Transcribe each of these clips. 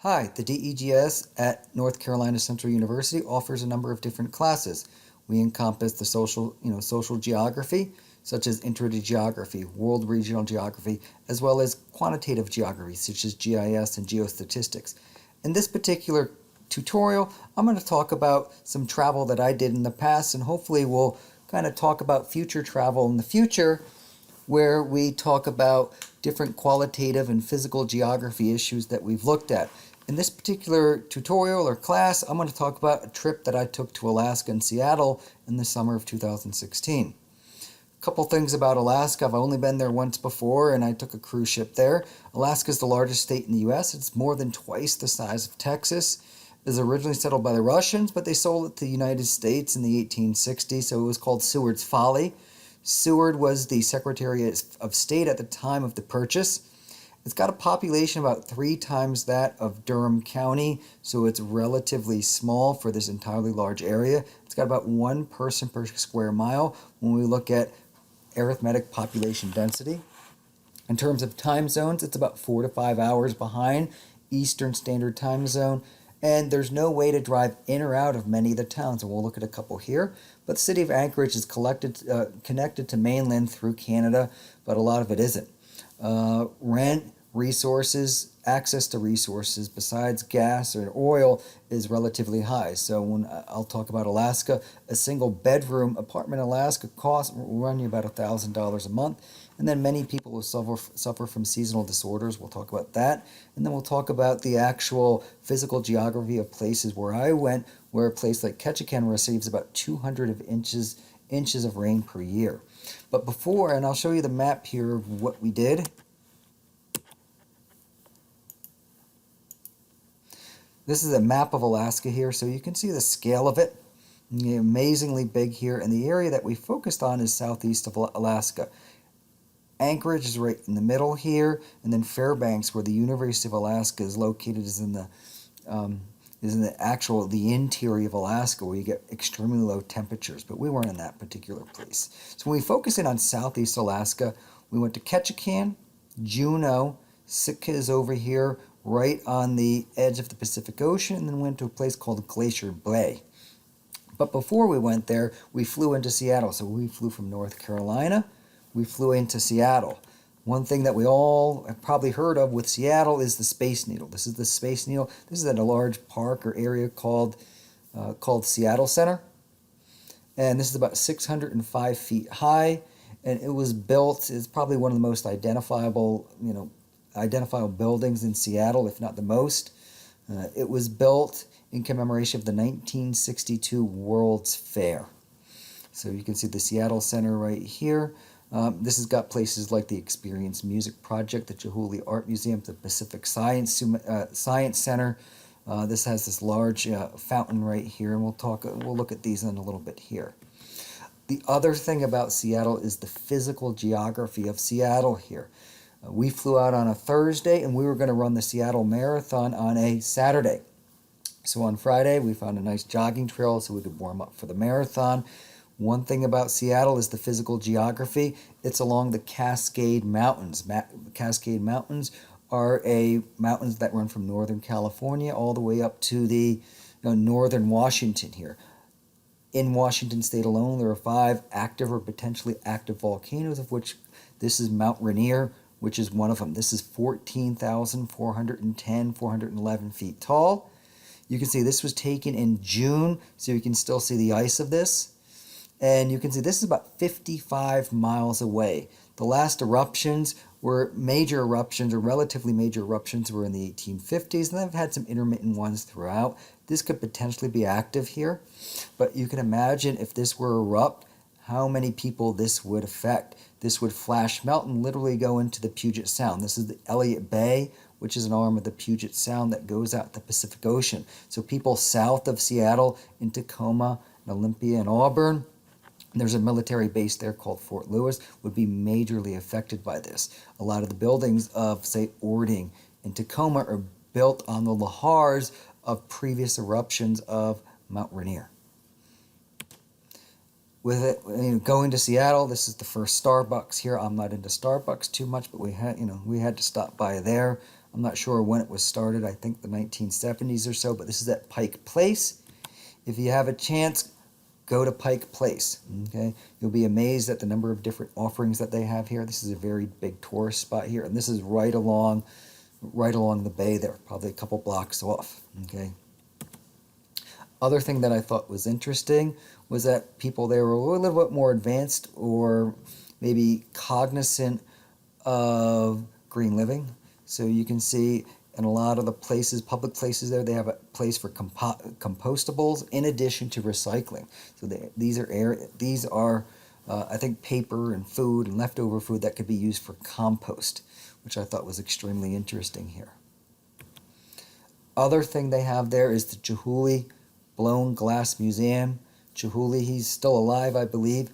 Hi, the DEGS at North Carolina Central University offers a number of different classes. We encompass the social geography, such as introductory geography, world regional geography, as well as quantitative geography, such as GIS and geostatistics. In this particular tutorial, I'm going to talk about some travel that I did in the past, and hopefully we'll kind of talk about future travel in the future, where we talk about different qualitative and physical geography issues that we've looked at. In this particular tutorial or class, I'm going to talk about a trip that I took to Alaska and Seattle in the summer of 2016. A couple things about Alaska. I've only been there once before, and I took a cruise ship there. Alaska is the largest state in the U.S. It's more than twice the size of Texas. It was originally settled by the Russians, but they sold it to the United States in the 1860s, so it was called Seward's Folly. Seward was the Secretary of State at the time of the purchase. It's got a population about 3 times that of Durham County, so it's relatively small for this entirely large area. It's got about 1 person per square mile when we look at arithmetic population density. In terms of time zones, it's about 4 to 5 hours behind Eastern Standard Time Zone, and there's no way to drive in or out of many of the towns, and we'll look at a couple here. But the city of Anchorage is connected to mainland through Canada, but a lot of it isn't. Rent, resources, access to resources besides gas or oil is relatively high. So when I'll talk about Alaska, a single bedroom apartment in Alaska will run you about $1,000 a month. And then many people will suffer from seasonal disorders. We'll talk about that. And then we'll talk about the actual physical geography of places where I went, where a place like Ketchikan receives about 200 inches of rain per year. But before, and I'll show you the map here of what we did. This is a map of Alaska here, so you can see the scale of it. Amazingly big here, and the area that we focused on is southeast of Alaska. Anchorage is right in the middle here, and then Fairbanks, where the University of Alaska is located, is in the interior of Alaska, where you get extremely low temperatures. But we weren't in that particular place. So when we focus in on southeast Alaska, we went to Ketchikan, Juneau, Sitka is over here, right on the edge of the Pacific Ocean, and then went to a place called Glacier Bay. But before we went there, we flew into Seattle. So we flew from North Carolina, we flew into Seattle. One thing that we all have probably heard of with Seattle is the Space Needle. This is the Space Needle. This is at a large park or area called Seattle Center. And this is about 605 feet high, and it was built, it's probably one of the most identifiable buildings in Seattle, if not the most. It was built in commemoration of the 1962 World's Fair. So you can see the Seattle Center right here. This has got places like the Experience Music Project, the Chihuly Art Museum, the Pacific Science Center. This has this large fountain right here, and we'll look at these in a little bit here. The other thing about Seattle is the physical geography of Seattle here. We flew out on a Thursday, and we were going to run the Seattle Marathon on a Saturday. So on Friday, we found a nice jogging trail so we could warm up for the marathon. One thing about Seattle is the physical geography. It's along the Cascade Mountains. Cascade Mountains are mountains that run from northern California all the way up to the northern Washington here. In Washington state alone, there are 5 active or potentially active volcanoes, of which this is Mount Rainier, which is one of them. This is 411 feet tall. You can see this was taken in June, so you can still see the ice of this. And you can see this is about 55 miles away. The last eruptions were major eruptions, or relatively major eruptions, were in the 1850s, and they've had some intermittent ones throughout. This could potentially be active here, but you can imagine if this were to erupt, how many people this would affect. This would flash melt and literally go into the Puget Sound. This is the Elliott Bay, which is an arm of the Puget Sound that goes out to the Pacific Ocean. So people south of Seattle in Tacoma and Olympia and Auburn, there's a military base there called Fort Lewis, would be majorly affected by this. A lot of the buildings of, say, Ording and Tacoma are built on the lahars of previous eruptions of Mount Rainier. With it, going to Seattle, this is the first Starbucks here. I'm not into Starbucks too much, but we had to stop by there. I'm not sure when it was started. I think the 1970s or so, but this is at Pike Place. If you have a chance, go to Pike Place. Okay, you'll be amazed at the number of different offerings that they have here. This is a very big tourist spot here, and this is right along the bay there, probably a couple blocks off. Okay. Other thing that I thought was interesting was that people there were a little bit more advanced or maybe cognizant of green living. So you can see in a lot of the places, public places there, they have a place for compostables in addition to recycling. So these are I think paper and food and leftover food that could be used for compost, which I thought was extremely interesting here. Other thing they have there is the Chihuly Blown Glass Museum. Chihuly, he's still alive, I believe.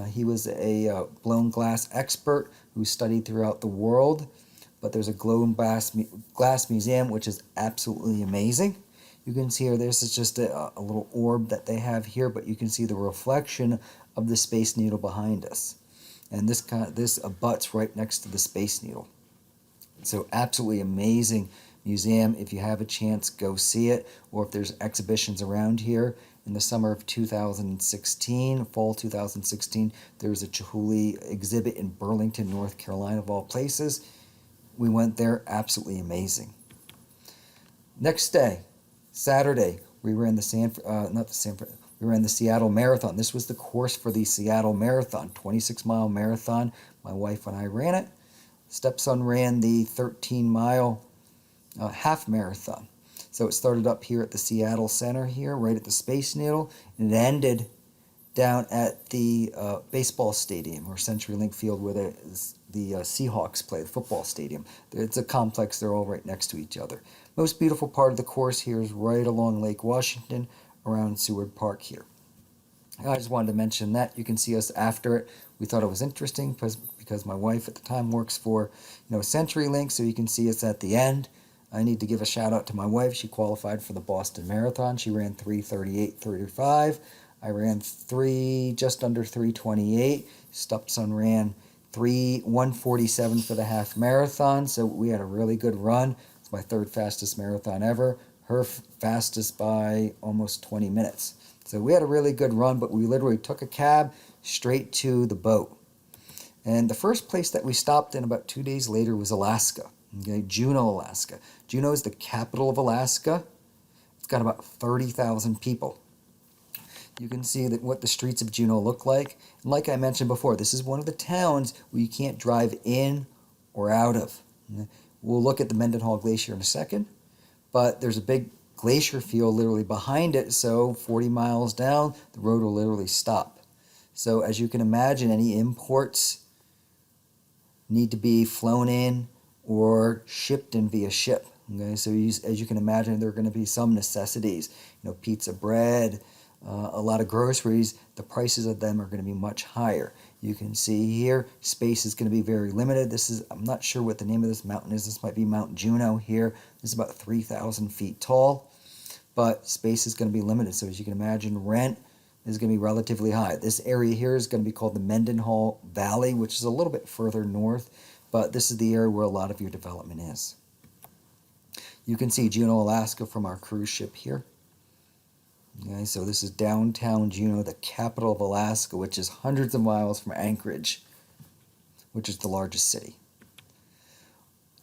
He was a blown glass expert who studied throughout the world. But there's a glass museum, which is absolutely amazing. You can see here, this is just a little orb that they have here, but you can see the reflection of the Space Needle behind us. And this abuts right next to the Space Needle. So absolutely amazing museum. If you have a chance, go see it. Or if there's exhibitions around here, in the summer of 2016, fall 2016, there's a Chihuly exhibit in Burlington, North Carolina, of all places. We went there, absolutely amazing. Next day, Saturday, we ran the Seattle Marathon. This was the course for the Seattle Marathon, 26-mile marathon. My wife and I ran it. Stepson ran the 13-mile half marathon. So it started up here at the Seattle Center here, right at the Space Needle, and it ended down at the baseball stadium or CenturyLink Field where the Seahawks play, the football stadium. It's a complex. They're all right next to each other. Most beautiful part of the course here is right along Lake Washington around Seward Park here. I just wanted to mention that. You can see us after it. We thought it was interesting because my wife at the time works for CenturyLink, so you can see us at the end. I need to give a shout out to my wife. She qualified for the Boston Marathon. She ran 3:38:35. I ran just under 3:28. Stepson ran 1:47 for the half marathon. So we had a really good run. It's my third fastest marathon ever. Her fastest by almost 20 minutes. So we had a really good run, but we literally took a cab straight to the boat. And the first place that we stopped in about 2 days later was Alaska. Okay, Juneau, Alaska. Juneau is the capital of Alaska. It's got about 30,000 people. You can see what the streets of Juneau look like. And like I mentioned before, this is one of the towns where you can't drive in or out of. We'll look at the Mendenhall Glacier in a second, but there's a big glacier field literally behind it, so 40 miles down, the road will literally stop. So as you can imagine, any imports need to be flown in or shipped in via ship. Okay, so as you can imagine, there are going to be some necessities, pizza, bread, a lot of groceries. The prices of them are going to be much higher. You can see here, space is going to be very limited. I'm not sure what the name of this mountain is. This might be Mount Juneau here. This is about 3,000 feet tall, but space is going to be limited. So as you can imagine, rent is going to be relatively high. This area here is going to be called the Mendenhall Valley, which is a little bit further north, but this is the area where a lot of your development is. You can see Juneau, Alaska from our cruise ship here. Okay, so this is downtown Juneau, the capital of Alaska, which is hundreds of miles from Anchorage, which is the largest city.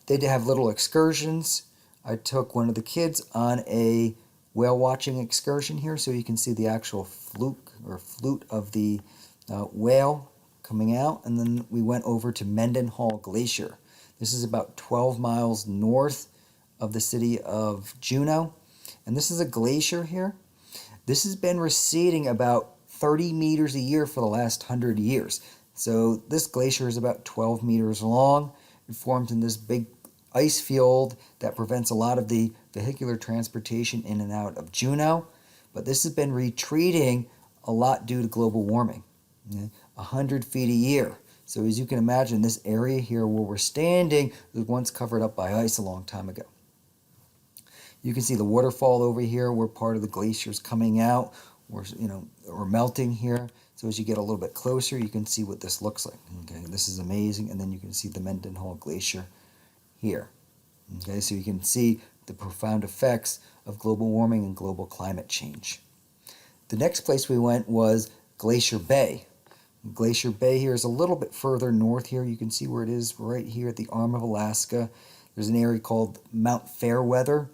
They have little excursions. I took one of the kids on a whale watching excursion here, so you can see the actual flute of the whale coming out. And then we went over to Mendenhall Glacier. This is about 12 miles north of the city of Juneau. And this is a glacier here. This has been receding about 30 meters a year for the last 100 years. So this glacier is about 12 meters long. It forms in this big ice field that prevents a lot of the vehicular transportation in and out of Juneau. But this has been retreating a lot due to global warming, 100 feet a year. So as you can imagine, this area here where we're standing was once covered up by ice a long time ago. You can see the waterfall over here where part of the glacier is coming out, or melting here. So as you get a little bit closer, you can see what this looks like. Okay, this is amazing, and then you can see the Mendenhall Glacier here. Okay, so you can see the profound effects of global warming and global climate change. The next place we went was Glacier Bay. Glacier Bay here is a little bit further north here. You can see where it is right here at the arm of Alaska. There's an area called Mount Fairweather,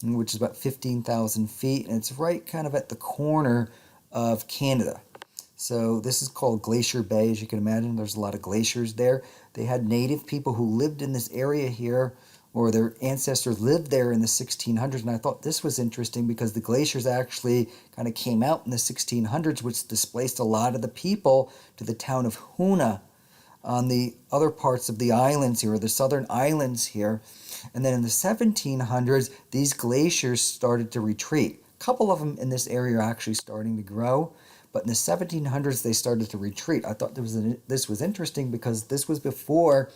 which is about 15,000 feet, and it's right kind of at the corner of Canada. So this is called Glacier Bay. As you can imagine, there's a lot of glaciers there. They had native people who lived in this area here, or their ancestors lived there in the 1600s, and I thought this was interesting because the glaciers actually kind of came out in the 1600s, which displaced a lot of the people to the town of Hoona on the other parts of the islands here, or the southern islands here. And then in the 1700s, these glaciers started to retreat. A couple of them in this area are actually starting to grow, but in the 1700s, they started to retreat. I thought this was interesting because this was before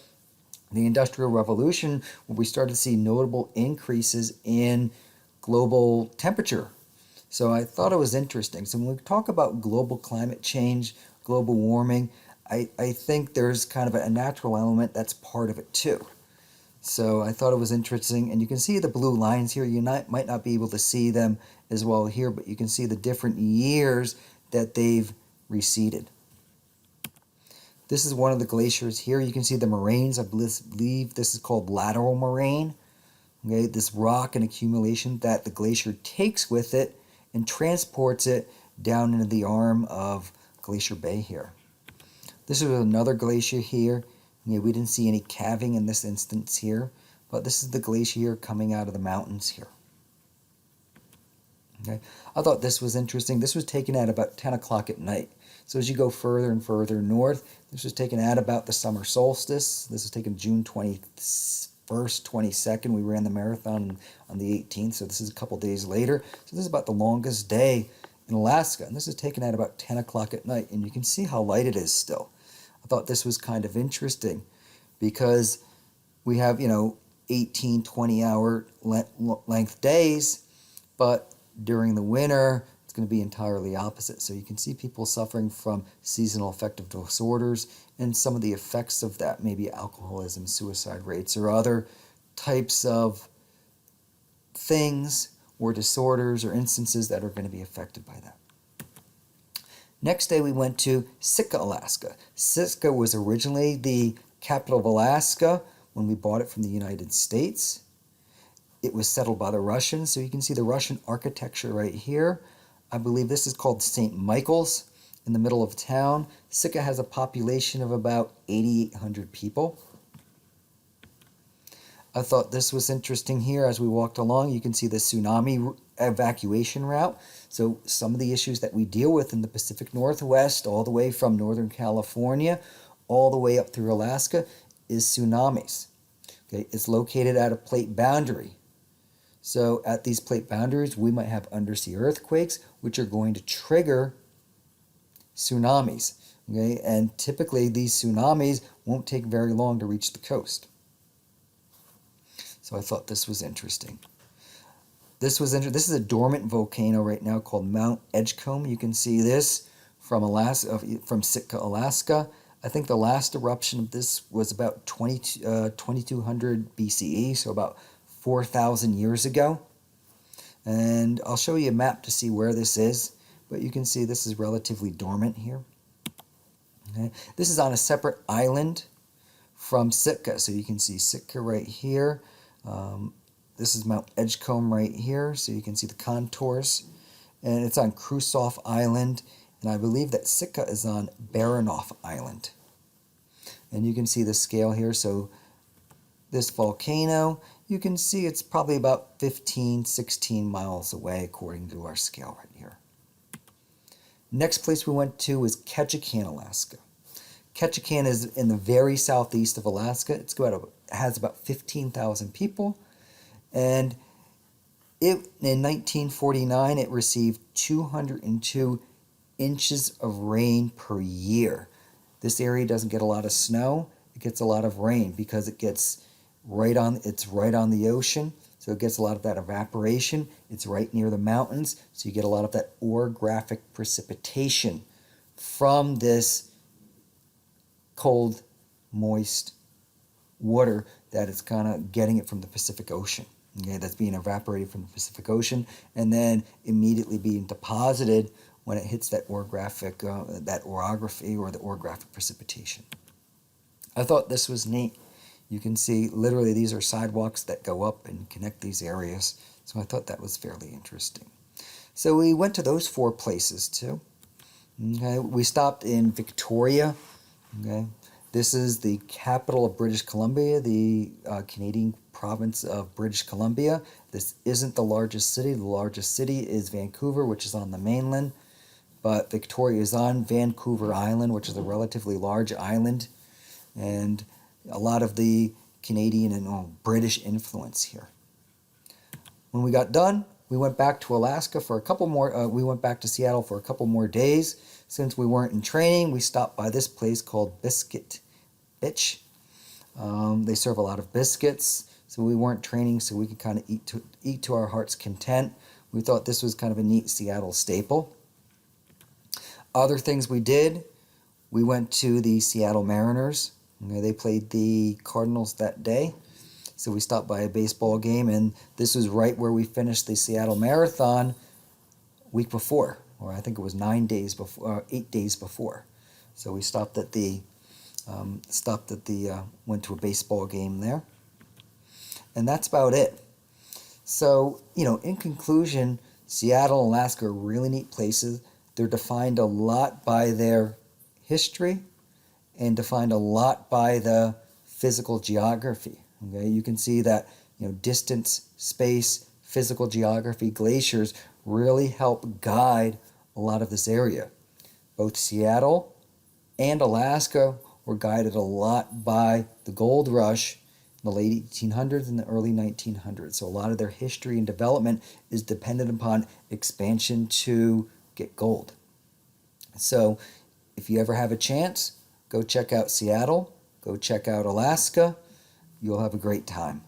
the Industrial Revolution, when we started to see notable increases in global temperature. So I thought it was interesting. So when we talk about global climate change, global warming, I think there's kind of a natural element that's part of it too. So I thought it was interesting. And you can see the blue lines here. You might not be able to see them as well here, but you can see the different years that they've receded. This is one of the glaciers here. You can see the moraines. I believe this is called lateral moraine. Okay, this rock and accumulation that the glacier takes with it and transports it down into the arm of Glacier Bay here. This is another glacier here. We didn't see any calving in this instance here, but this is the glacier coming out of the mountains here. Okay, I thought this was interesting. This was taken at about 10 o'clock at night. So as you go further and further north, this was taken at about the summer solstice. This was taken June 21st, 22nd. We ran the marathon on the 18th, so this is a couple days later. So this is about the longest day in Alaska, and this is taken at about 10 o'clock at night, and you can see how light it is still. I thought this was kind of interesting because we have, 18, 20-hour length days, but during the winter, it's going to be entirely opposite. So you can see people suffering from seasonal affective disorders and some of the effects of that, maybe alcoholism, suicide rates, or other types of things or disorders or instances that are going to be affected by that. Next day we went to Sitka, Alaska. Sitka was originally the capital of Alaska when we bought it from the United States. It was settled by the Russians, so you can see the Russian architecture right here. I believe this is called St. Michael's in the middle of town. Sitka has a population of about 8,800 people. I thought this was interesting here as we walked along. You can see the tsunami evacuation route. So some of the issues that we deal with in the Pacific Northwest, all the way from Northern California, all the way up through Alaska, is tsunamis. Okay, it's located at a plate boundary. So at these plate boundaries, we might have undersea earthquakes, which are going to trigger tsunamis. Okay, and typically these tsunamis won't take very long to reach the coast. So I thought this was interesting. This is a dormant volcano right now called Mount Edgecombe. You can see this from Sitka, Alaska. I think the last eruption of this was about 2200 BCE, so about 4,000 years ago. And I'll show you a map to see where this is, but you can see this is relatively dormant here. Okay. This is on a separate island from Sitka, so you can see Sitka right here. This is Mount Edgecombe right here, so you can see the contours. And it's on Krusoff Island, and I believe that Sitka is on Baranof Island. And you can see the scale here, so this volcano, you can see it's probably about 15, 16 miles away according to our scale right here. Next place we went to was Ketchikan, Alaska. Ketchikan is in the very southeast of Alaska. It has about 15,000 people. And in 1949, it received 202 inches of rain per year. This area doesn't get a lot of snow. It gets a lot of rain because it's right on the ocean. So it gets a lot of that evaporation. It's right near the mountains. So you get a lot of that orographic precipitation from this cold, moist water that is kind of getting it from the Pacific Ocean. Okay, that's being evaporated from the Pacific Ocean and then immediately being deposited when it hits that orography or the orographic precipitation. I thought this was neat. You can see literally these are sidewalks that go up and connect these areas. So I thought that was fairly interesting. So we went to those 4 places too. Okay, we stopped in Victoria. Okay, this is the capital of British Columbia, the Canadian province of British Columbia. This isn't the largest city. The largest city is Vancouver, which is on the mainland. But Victoria is on Vancouver Island, which is a relatively large island. And a lot of the Canadian and British influence here. When we got done, we went back to Alaska for a couple more. We went back to Seattle for a couple more days. Since we weren't in training, we stopped by this place called Biscuit Bitch. They serve a lot of biscuits, so we weren't training, so we could kind of eat to our heart's content. We thought this was kind of a neat Seattle staple. Other things we did, we went to the Seattle Mariners. They played the Cardinals that day. So we stopped by a baseball game, and this was right where we finished the Seattle Marathon week before, or I think it was 8 days before. So we stopped at the went to a baseball game there. And that's about it. So, in conclusion, Seattle and Alaska are really neat places. They're defined a lot by their history and defined a lot by the physical geography. Okay, you can see that distance, space, physical geography, glaciers really help guide a lot of this area. Both Seattle and Alaska were guided a lot by the gold rush in the late 1800s and the early 1900s. So a lot of their history and development is dependent upon expansion to get gold. So if you ever have a chance, go check out Seattle, go check out Alaska. You'll have a great time.